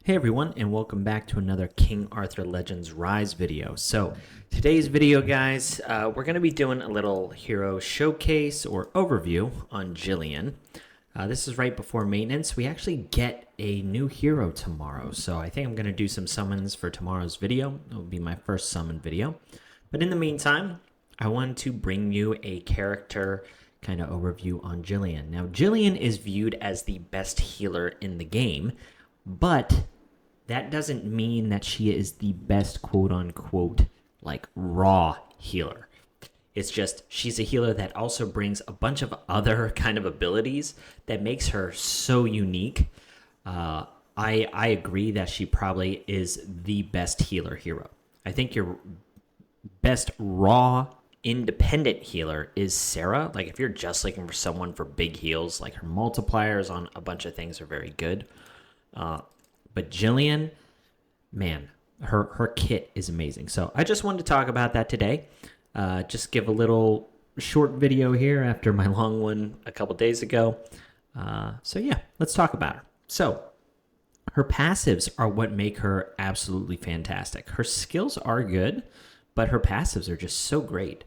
Hey everyone, and welcome back to another King Arthur Legends Rise video. So today's video, guys, we're going to be doing a little hero showcase or overview on Gillien. This is right before maintenance. We actually get a new hero tomorrow, so I think I'm going to do some summons for tomorrow's video. It will be my first summon video. But in the meantime, I wanted to bring you a character kind of overview on Gillien. Now, Gillien is viewed as the best healer in the game, but that doesn't mean that she is the best quote-unquote like raw healer. It's just she's a healer that also brings a bunch of other kind of abilities that makes her so unique. I agree that she probably is the best healer hero. I think your best raw independent healer is Sarah. Like if you're just looking for someone for big heals, like her multipliers on a bunch of things are very good. But Gillien, man, her kit is amazing. So I just wanted to talk about that today. Just give a little short video here after my long one a couple days ago. So yeah, let's talk about her. So her passives are what make her absolutely fantastic. Her skills are good, but her passives are just so great.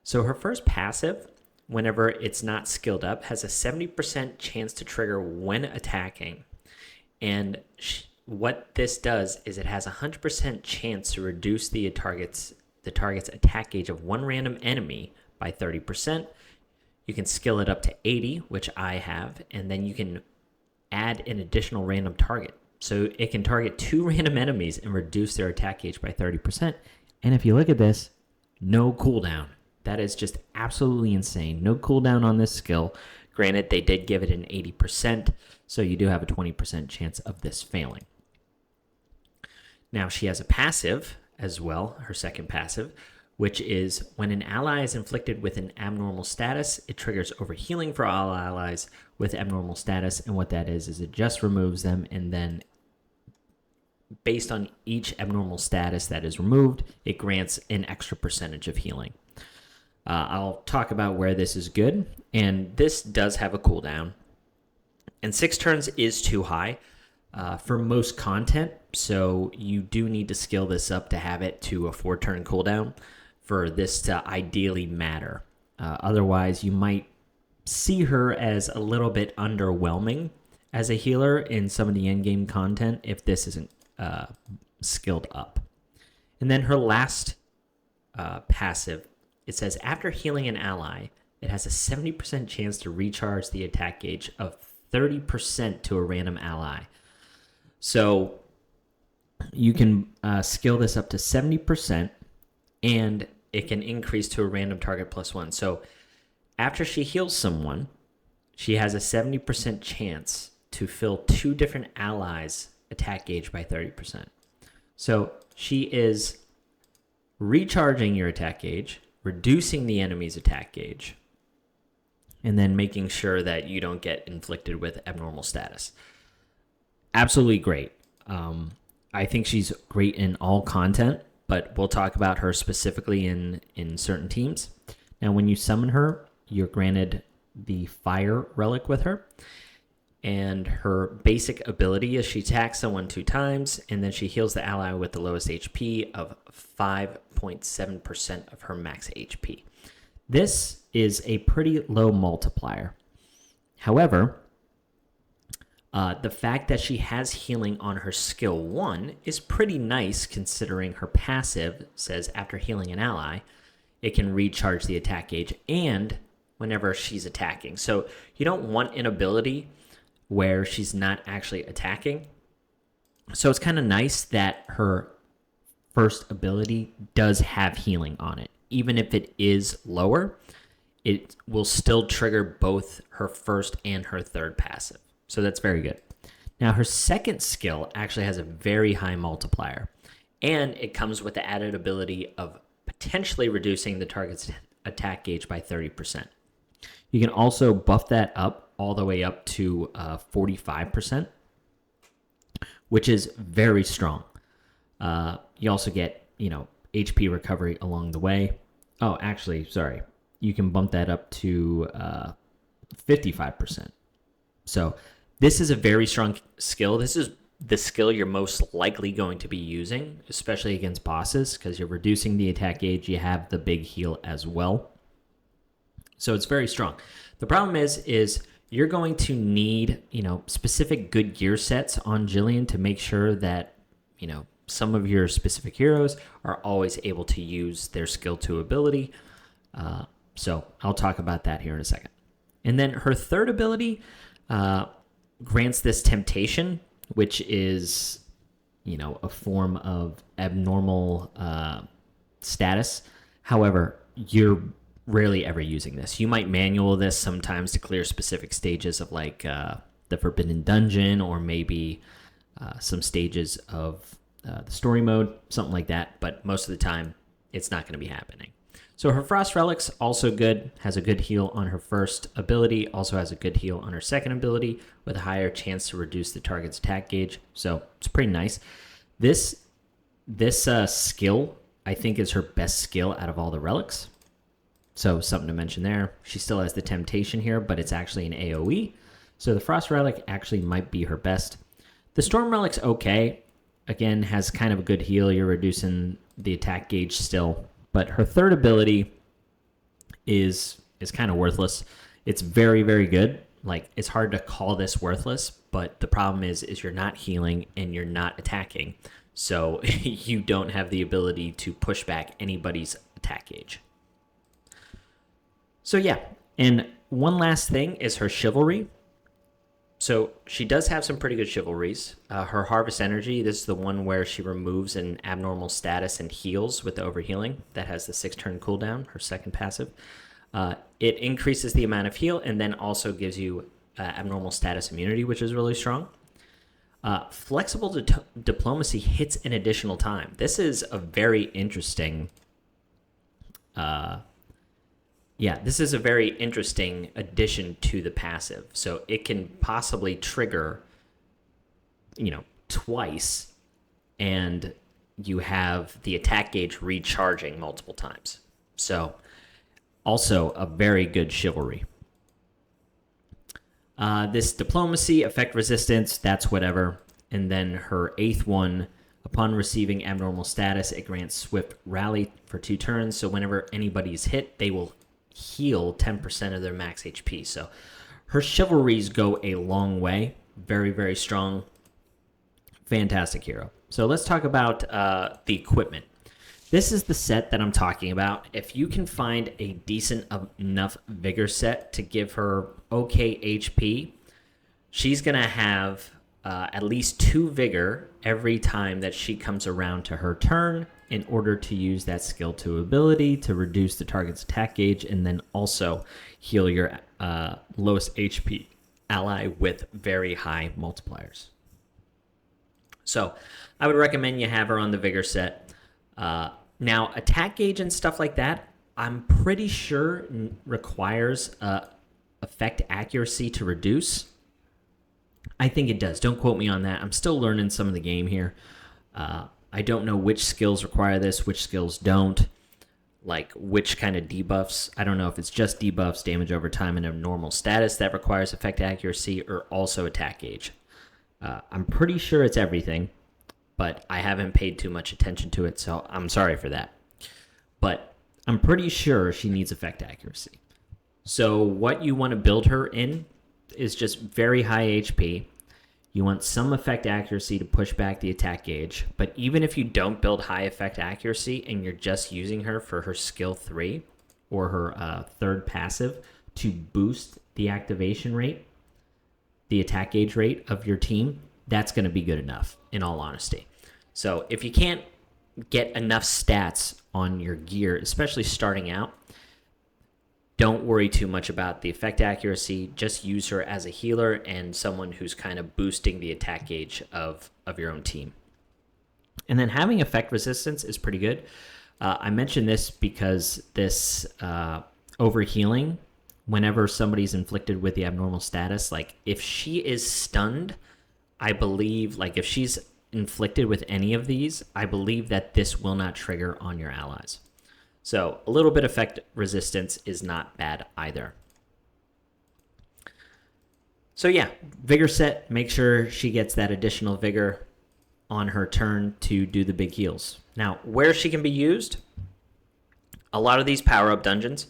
So her first passive, whenever it's not skilled up, has a 70% chance to trigger when attacking. And what this does is it has a 100% chance to reduce the target's attack gauge of one random enemy by 30%. You can skill it up to 80, which I have, and then you can add an additional random target. So it can target 2 random enemies and reduce their attack gauge by 30%. And if you look at this, no cooldown. That is just absolutely insane. No cooldown on this skill. Granted, they did give it an 80%, so you do have a 20% chance of this failing. Now, she has a passive as well, her second passive, which is when an ally is inflicted with an abnormal status, it triggers overhealing for all allies with abnormal status, and what that is it just removes them, and then based on each abnormal status that is removed, it grants an extra percentage of healing. I'll talk about where this is good, and this does have a cooldown. And 6 turns is too high for most content, so you do need to skill this up to have it to a 4-turn cooldown for this to ideally matter. Otherwise, you might see her as a little bit underwhelming as a healer in some of the endgame content if this isn't skilled up. And then her last passive, it says after healing an ally, it has a 70% chance to recharge the attack gauge of 30% to a random ally. So you can skill this up to 70%, and it can increase to a random target +1. So after she heals someone, she has a 70% chance to fill 2 different allies' attack gauge by 30%. So she is recharging your attack gauge, reducing the enemy's attack gauge, and then making sure that you don't get inflicted with abnormal status. Absolutely great. I think she's great in all content, but we'll talk about her specifically in certain teams. Now, when you summon her, you're granted the fire relic with her, and her basic ability is she attacks someone 2 times, and then she heals the ally with the lowest HP of 5.7% of her max HP. This is a pretty low multiplier. However, the fact that she has healing on her skill 1 is pretty nice considering her passive says after healing an ally, it can recharge the attack gauge and whenever she's attacking. So you don't want an ability where she's not actually attacking. So it's kind of nice that her first ability does have healing on it. Even if it is lower, it will still trigger both her first and her third passive. So that's very good. Now, her second skill actually has a very high multiplier, and it comes with the added ability of potentially reducing the target's attack gauge by 30%. You can also buff that up all the way up to 45%, which is very strong. You also get, HP recovery along the way. Oh, actually, sorry. You can bump that up to 55%. So this is a very strong skill. This is the skill you're most likely going to be using, especially against bosses, because you're reducing the attack gauge. You have the big heal as well. So it's very strong. The problem is you're going to need, specific good gear sets on Gillien to make sure that, some of your specific heroes are always able to use their skill 2 ability. So I'll talk about that here in a second. And then her third ability grants this temptation, which is, a form of abnormal status. However, you're rarely ever using this. You might manual this sometimes to clear specific stages of like the Forbidden Dungeon, or maybe some stages of the story mode, something like that. But most of the time, it's not going to be happening. So her Frost Relics, also good, has a good heal on her first ability, also has a good heal on her second ability, with a higher chance to reduce the target's attack gauge. So it's pretty nice. This skill, I think, is her best skill out of all the relics. So something to mention there. She still has the Temptation here, but it's actually an AoE. So the Frost Relic actually might be her best. The Storm Relic's okay. Again, has kind of a good heal. You're reducing the attack gauge still. But her third ability is kind of worthless. It's very, very good. Like, it's hard to call this worthless, but the problem is you're not healing and you're not attacking. So you don't have the ability to push back anybody's attack gauge. So yeah, and one last thing is her Chivalry. So she does have some pretty good chivalries. Her Harvest Energy, this is the one where she removes an abnormal status and heals with the overhealing. That has the 6-turn cooldown, her second passive. It increases the amount of heal and then also gives you abnormal status immunity, which is really strong. Flexible Diplomacy hits an additional time. This is a very interesting... this is a very interesting addition to the passive. So it can possibly trigger, twice, and you have the attack gauge recharging multiple times. So also a very good Chivalry. This Diplomacy, effect resistance, that's whatever. And then her 8th one, upon receiving abnormal status, it grants Swift Rally for 2 turns. So whenever anybody's hit, they will heal 10% of their max HP. So her chivalries go a long way. Very, very strong. Fantastic hero. So let's talk about the equipment. This is the set that I'm talking about. If you can find a decent enough vigor set to give her okay HP, she's going to have at least 2 vigor every time that she comes around to her turn, in order to use that skill 2 ability to reduce the target's attack gauge and then also heal your lowest HP ally with very high multipliers. So I would recommend you have her on the Vigor set. Now, attack gauge and stuff like that, I'm pretty sure requires effect accuracy to reduce. I think it does. Don't quote me on that. I'm still learning some of the game here. I don't know which skills require this, which skills don't, like which kind of debuffs. I don't know if it's just debuffs, damage over time, and abnormal status that requires effect accuracy, or also attack gauge. I'm pretty sure it's everything, but I haven't paid too much attention to it, so I'm sorry for that. But I'm pretty sure she needs effect accuracy. So what you want to build her in is just very high HP. You want some effect accuracy to push back the attack gauge, but even if you don't build high effect accuracy and you're just using her for her skill 3 or her third passive to boost the activation rate, the attack gauge rate of your team, that's going to be good enough, in all honesty. So if you can't get enough stats on your gear, especially starting out, don't worry too much about the effect accuracy. Just use her as a healer and someone who's kind of boosting the attack gauge of your own team. And then having effect resistance is pretty good. I mention this because this overhealing, whenever somebody's inflicted with the abnormal status, like if she is stunned, I believe, like if she's inflicted with any of these, I believe that this will not trigger on your allies. So a little bit of effect resistance is not bad either. So yeah, vigor set. Make sure she gets that additional vigor on her turn to do the big heals. Now, where she can be used, a lot of these power-up dungeons.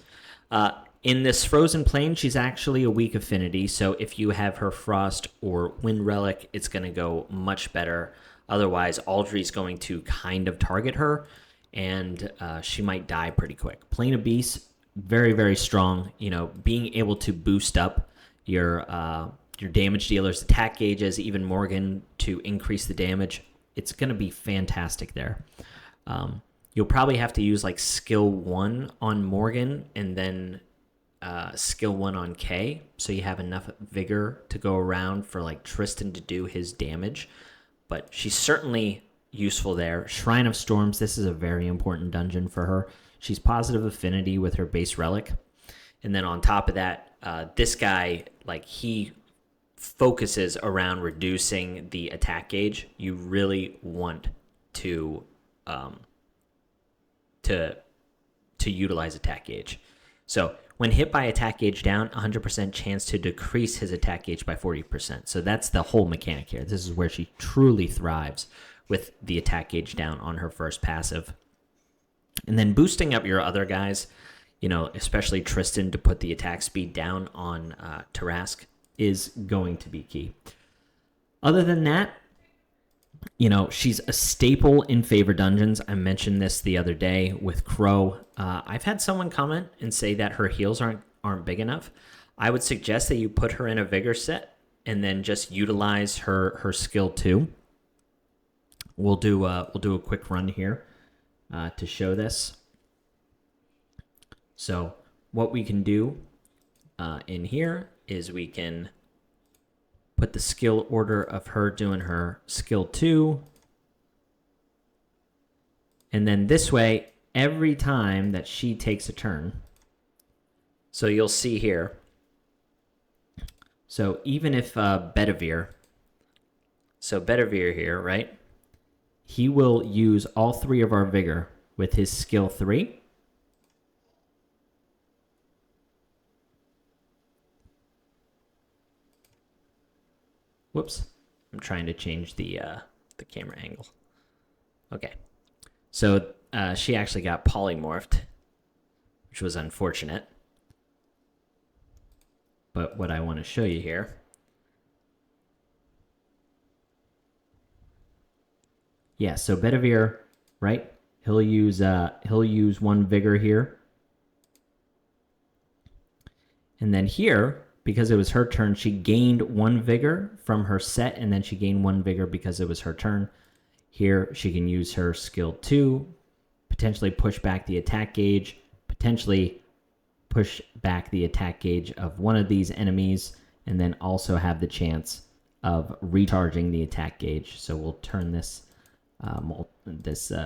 In this Frozen Plain, she's actually a weak affinity, so if you have her Frost or Wind Relic, it's going to go much better. Otherwise, Aldri's going to kind of target her, and she might die pretty quick. Plane of Beasts, very, very strong. You know, being able to boost up your damage dealer's attack gauges, even Morgan, to increase the damage, it's going to be fantastic there. You'll probably have to use like skill 1 on Morgan and then skill 1 on Kay, so you have enough vigor to go around for like Tristan to do his damage. But she's certainly useful there. Shrine of Storms, this is a very important dungeon for her. She's positive affinity with her base relic. And then on top of that, this guy, like, he focuses around reducing the attack gauge. You really want to utilize attack gauge. So when hit by attack gauge down, 100% chance to decrease his attack gauge by 40%. So that's the whole mechanic here. This is where she truly thrives, with the attack gauge down on her first passive. And then boosting up your other guys, you know, especially Tristan, to put the attack speed down on Tarask is going to be key. Other than that, you know, she's a staple in favor dungeons. I mentioned this the other day with Crow. I've had someone comment and say that her heals aren't big enough. I would suggest that you put her in a vigor set and then just utilize her skill 2. We'll do a quick run here to show this. So what we can do in here is we can put the skill order of her doing her skill 2. And then this way, every time that she takes a turn, so you'll see here, so even if Bedivere here, right? He will use all 3 of our vigor with his skill 3. Whoops, I'm trying to change the camera angle. Okay, so she actually got polymorphed, which was unfortunate. But what I want to show you here, yeah. So Bedivere, right? He'll use 1 vigor here, and then here, because it was her turn, she gained 1 vigor from her set, and then she gained 1 vigor because it was her turn. Here, she can use her skill 2, potentially push back the attack gauge, potentially push back the attack gauge of one of these enemies, and then also have the chance of recharging the attack gauge. So we'll turn this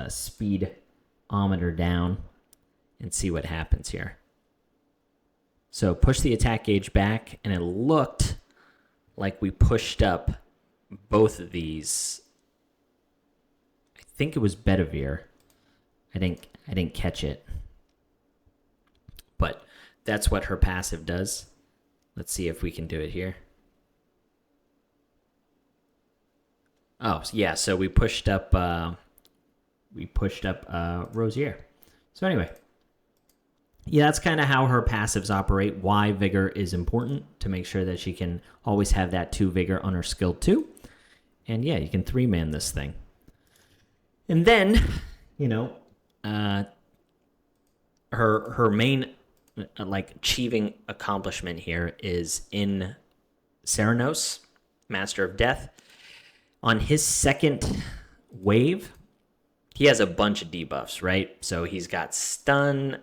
speedometer down and see what happens here. So push the attack gauge back, and it looked like we pushed up both of these. I think it was Bedivere. I didn't catch it. But that's what her passive does. Let's see if we can do it here. Oh, yeah, so we pushed up Rosier. So anyway, yeah, that's kind of how her passives operate. Why vigor is important, to make sure that she can always have that 2 vigor on her skill 2. And yeah, you can 3-man this thing. And then, you know, her main achieving accomplishment here is in Ceranos, Master of Death. On his second wave, he has a bunch of debuffs, right? So he's got not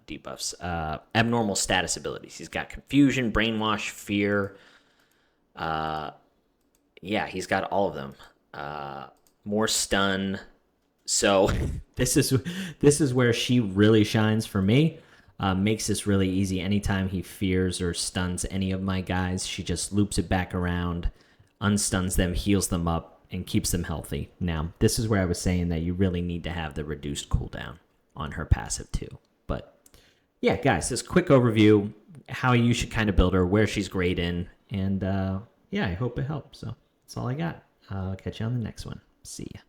debuffs, abnormal status abilities. He's got confusion, brainwash, fear. Yeah, he's got all of them. More stun. So this is where she really shines for me. Makes this really easy. Anytime he fears or stuns any of my guys, she just loops it back around, unstuns them, heals them up, and keeps them healthy. Now, this is where I was saying that you really need to have the reduced cooldown on her passive too. But yeah, guys, this quick overview, how you should kind of build her, where she's great in, and yeah, I hope it helps. So that's all I got. I'll catch you on the next one. See ya.